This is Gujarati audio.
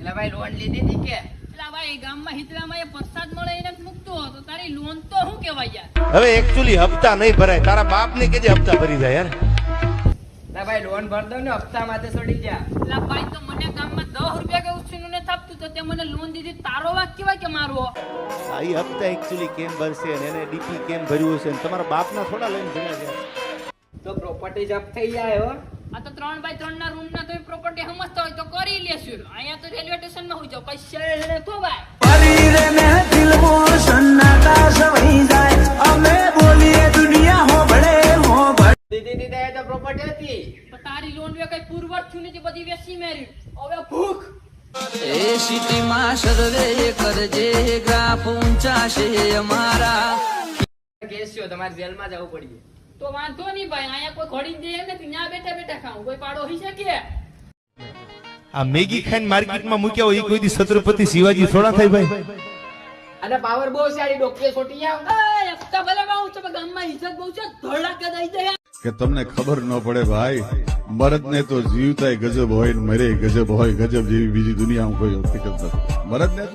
એટલે ભાઈ લોન લીધી હતી કે એટલે ભાઈ ગામમાં હિતરામાં એ પ્રસાદ મળે એને મૂકતો હતો તારી લોન તો શું કહેવાય યાર હવે એકચ્યુઅલી હપ્તા નહીં ભરાય, તારા બાપને કેજે હપ્તા ભરી જાય યાર. એટલે ભાઈ લોન ભર દો ને હપ્તા માથે છોડી જા. એટલે ભાઈ તો મને ગામમાં 10 રૂપિયા કે ઉછીનું ને થાપતું તો તે મને લોન દીધી, તારો વાક કેવાય કે મારો? આ ઈ હપ્તા એકચ્યુઅલી કેમ ભરશે ને એને ડીપી કેમ ભર્યું હશે ને તમારા બાપના થોડા લઈને ભર્યા છે. તો પ્રોપર્ટી જપ્ત થઈ જાય હો. આ તો 3x3 ના રૂમ ના તો પ્રોપર્ટી સમજતો હોય તો કરી લેશું. અહીંયા તો રેલવે સ્ટેશન માં હોય જાવ કઈ શહેર ને તો ભાઈ પરીરે મહેફિલ મો સન્નાટા સવઈ જાય અમે બોલીએ દુનિયા હોબળે હોબળે. દીદી દીદી તો પ્રોપર્ટી હતી. પણ તારી લોન વે કઈ પુરવઠ થયું નથી, બધી વેચી મેરી. હવે ભૂખ એ સિટીમાં સર્વે કરજે ગ્રાફ ઊંચા છે અમારા. કેસ છો તમારે જેલમાં જવું પડ્યું. તો વાંધો નહીં ભાઈ, અહીંયા કોઈ ઘોડી દે એમ નથી, ત્યાં બેઠા બેઠા ખાવું કોઈ પાડો હોઈ શકે? આ મેગી ખાઈને માર્કેટમાં મૂક્યા હોય એ કોઈ દી છત્રપતિ શિવાજી થોડા થાય ભાઈ. અને પાવર બહુ છે, આ ડોક્ટર છોટી આવ. એ હપ્તા ભલે બહુ છે પણ ગામમાં ઇજ્જત બહુ છે, ધોળા દઈ દે. કે તમને ખબર ન પડે ભાઈ, મરદને તો જીવતાય ગજબ હોય ને મરે ગજબ હોય. ગજબ જેવી બીજી દુનિયામાં કોઈ હકીકત નથી. મરદને